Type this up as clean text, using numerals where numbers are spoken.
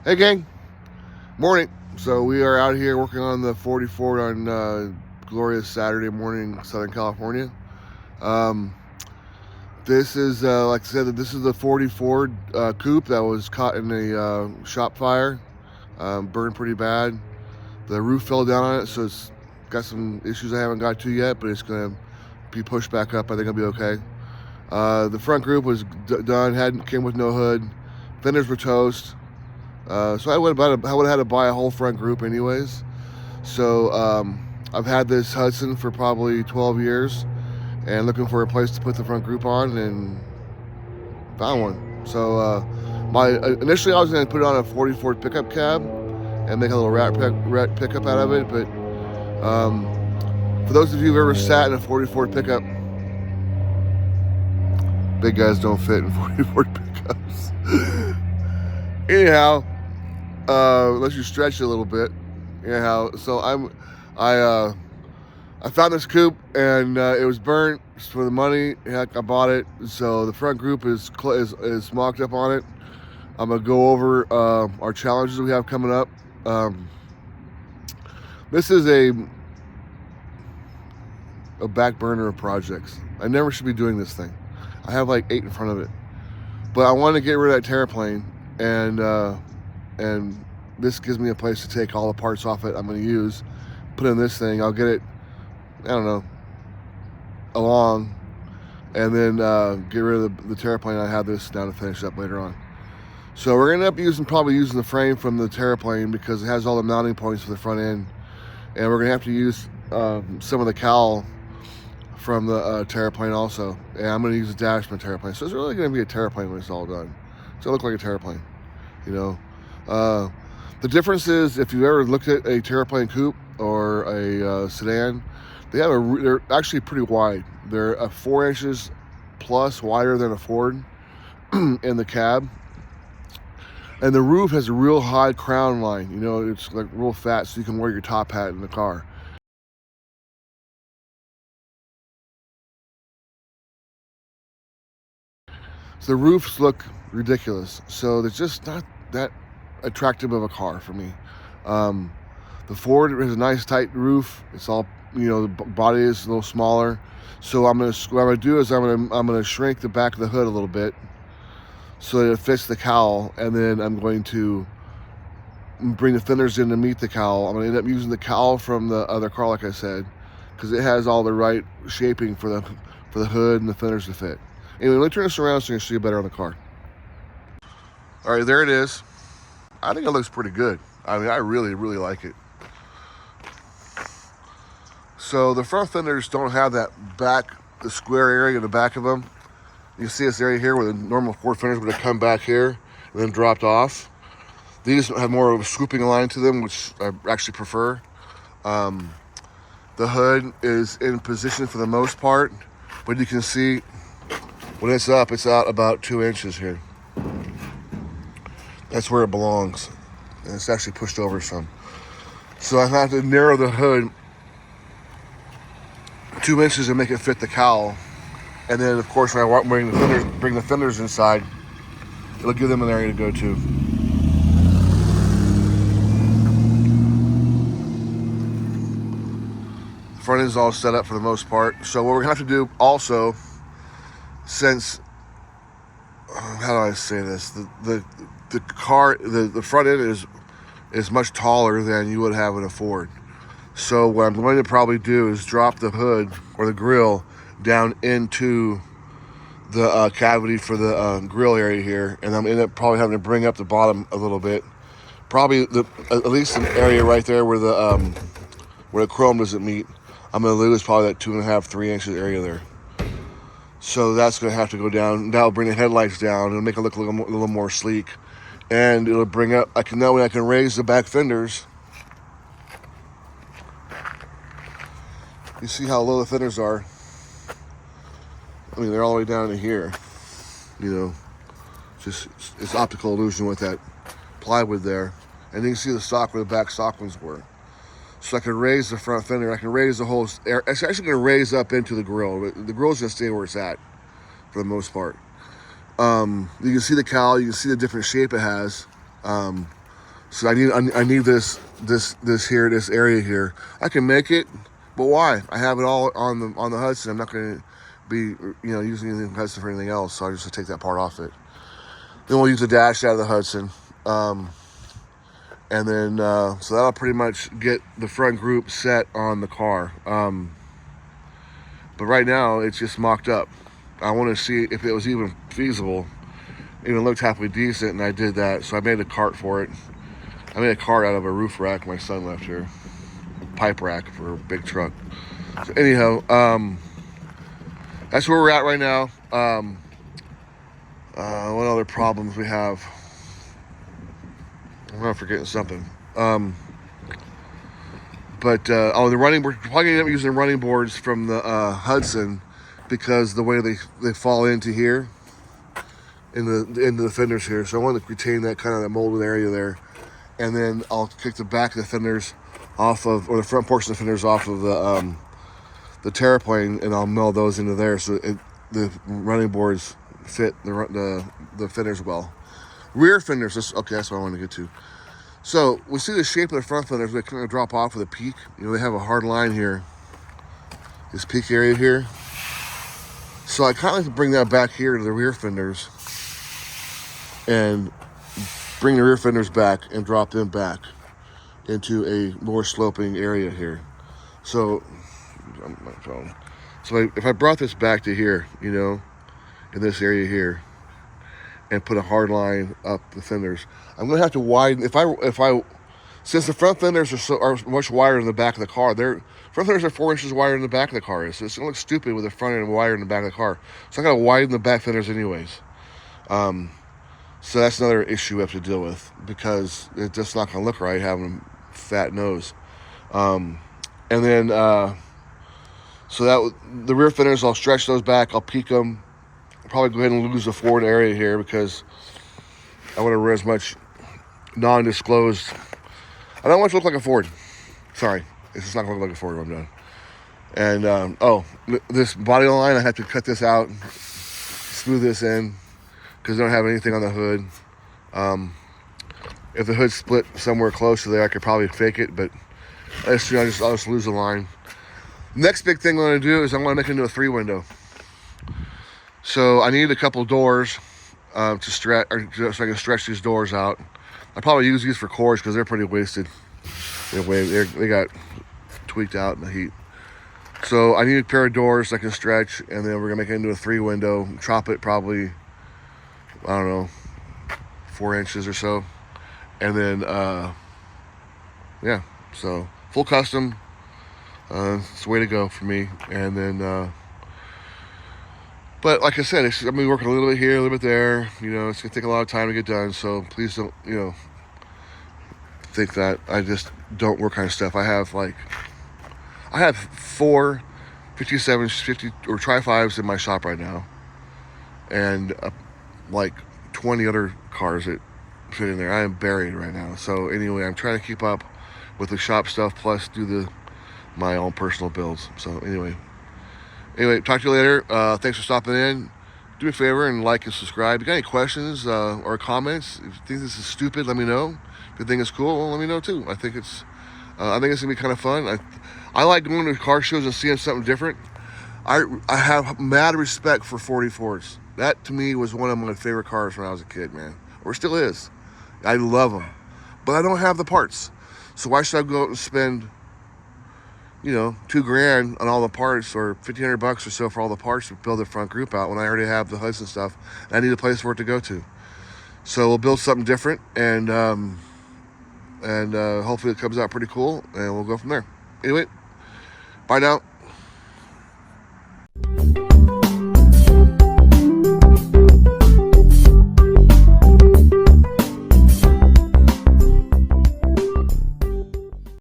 Hey gang, morning. So we are out here working on the 44 on glorious Saturday morning, Southern California. Um, this is, like I said, this is the 40 Ford Coupe that was caught in a shop fire, burned pretty bad. The roof fell down on it, so it's got some issues I haven't got to yet, but it's gonna be pushed back up. I think it'll be okay. The front group was done, came with no hood. Fenders were toast. So I would have had to buy a whole front group anyways. So I've had this Hudson for probably 12 years and looking for a place to put the front group on and found one. So initially I was going to put it on a 40 Ford pickup cab and make a little rat pickup out of it. But for those of you who've ever sat in a 40 Ford pickup, big guys don't fit in 40 Ford pickups. Anyhow, unless you stretch it a little bit. Anyhow, so I found this coupe and it was burnt for the money. Heck, I bought it. So the front group is mocked up on it. I'm gonna go over our challenges we have coming up. This is a back burner of projects. I never should be doing this thing. I have like 8 in front of it, but I want to get rid of that Terraplane, and this gives me a place to take all the parts off it I'm going to use, put in this thing. I'll get it, I don't know, along, and then get rid of the Terraplane. I have this down to finish up later on. So we're going to end up probably using the frame from the Terraplane because it has all the mounting points for the front end, and we're going to have to use some of the cowl from the Terraplane also. And I'm going to use the dash from the Terraplane. So it's really going to be a Terraplane when it's all done. It's going to look like a Terraplane, you know. The difference is, if you ever looked at a Terraplane coupe or a sedan, they're actually pretty wide. They're 4 inches plus wider than a Ford in the cab. And the roof has a real high crown line. You know, it's like real fat, so you can wear your top hat in the car. So the roofs look ridiculous. So they're just not that attractive of a car for me. The Ford has a nice tight roof. It's all, you know, the body is a little smaller. So what I'm gonna do is I'm gonna shrink the back of the hood a little bit so that it fits the cowl, and then I'm going to bring the fenders in to meet the cowl. I'm gonna end up using the cowl from the other car, like I said, because it has all the right shaping for the hood and the fenders to fit. Anyway, let me turn this around so you can see it better on the car. All right, there it is. I think it looks pretty good. I mean, I really, really like it. So the front fenders don't have that the square area in the back of them. You see this area here where the normal Ford fenders would have come back here and then dropped off. These have more of a swooping line to them, which I actually prefer. The hood is in position for the most part, but you can see when it's up, it's out about 2 inches here. That's where it belongs. And it's actually pushed over some. So I have to narrow the hood 2 inches and make it fit the cowl. And then, of course, when I bring the fenders inside, it'll give them an area to go to. The front end is all set up for the most part. So what we're gonna have to do also, since, how do I say this? The front end is much taller than you would have in a Ford. So what I'm going to probably do is drop the hood or the grill down into the cavity for the grill area here, and I'm end up probably having to bring up the bottom a little bit. Probably at least an area right there where the chrome doesn't meet. I'm going to lose probably that 2.5, 3 inches area there. So that's going to have to go down. That'll bring the headlights down and make it look a little more sleek. And it'll bring up, I can raise the back fenders. You see how low the fenders are. I mean, they're all the way down to here. You know, it's optical illusion with that plywood there. And you can see the stock where the back stock ones were. So I can raise the front fender. I can raise the whole, it's actually going to raise up into the grill. But the grill's going to stay where it's at for the most part. You can see the cowl. You can see the different shape it has. So I need this area here. I can make it, but why? I have it all on the Hudson. I'm not going to be using anything Hudson for anything else. So I just take that part off it. Then we'll use the dash out of the Hudson, and then so that'll pretty much get the front group set on the car. But right now it's just mocked up. I want to see if it was even feasible. It even looked halfway decent, and I did that. So I made a cart for it. I made a cart out of a roof rack my son left here, a pipe rack for a big truck. So anyhow, that's where we're at right now. What other problems we have? I'm not forgetting something. We're probably gonna end up using the running boards from the Hudson because the way they fall into here, into the fenders here. So I want to retain that kind of that molded area there, and then I'll kick the back of the fenders off of, or the front portion of the fenders off of the Terraplane, and I'll meld those into there so the running boards fit the fenders well. Rear fenders, okay, that's what I want to get to. So we see the shape of the front fenders. They kind of drop off with a peak. They have a hard line here, this peak area here. So I kind of like to bring that back here to the rear fenders and bring the rear fenders back and drop them back into a more sloping area here. So on my phone. So if I brought this back to here, in this area here, and put a hard line up the fenders, I'm gonna have to widen. If I since the front fenders are much wider than the back of the car, front fenders are 4 inches wider than the back of the car is. So it's gonna look stupid with the front end wider than the back of the car. So I gotta widen the back fenders anyways. So that's another issue we have to deal with because it's just not gonna look right having a fat nose. And then so that the rear fenders, I'll stretch those back. I'll peak them. I'll probably go ahead and lose the Ford area here because I want to run as much non-disclosed. I don't want it to look like a Ford. Sorry, it's just not going to look like a Ford when I'm done. And this body line, I have to cut this out, smooth this in because I don't have anything on the hood. If the hood split somewhere close to there, I could probably fake it, but I'll just lose the line. Next big thing I'm going to do is I'm going to make it into a 3-window. So I need a couple doors so I can stretch these doors out. I probably use these for cores because they're pretty wasted. They got tweaked out in the heat. So I need a pair of doors I can stretch, and then we're gonna make it into a 3-window. Chop it probably, I don't know, 4 inches or so, and then so full custom. It's the way to go for me. And then but like I said, I'm gonna be working a little bit here, a little bit there. It's gonna take a lot of time to get done. So please don't, think that I just don't work on stuff. I have 4 57s, 50 or Tri-5s in my shop right now, and 20 other cars that fit in there. I am buried right now. So anyway, I'm trying to keep up with the shop stuff plus do my own personal builds. So anyway, talk to you later. Thanks for stopping in. Do me a favor and like and subscribe. If you got any questions or comments, if you think this is stupid, let me know. If you think it's cool, well, let me know too. I think it's gonna be kind of fun. I like going to car shows and seeing something different. I have mad respect for 44s. That to me was one of my favorite cars when I was a kid, man. Or still is. I love them, but I don't have the parts. So why should I go out and spend $2,000 on all the parts, or $1,500 or so for all the parts to build the front group out when I already have the Hudson stuff and I need a place for it to go to? So we'll build something different, and hopefully it comes out pretty cool, and we'll go from there. Anyway, bye now.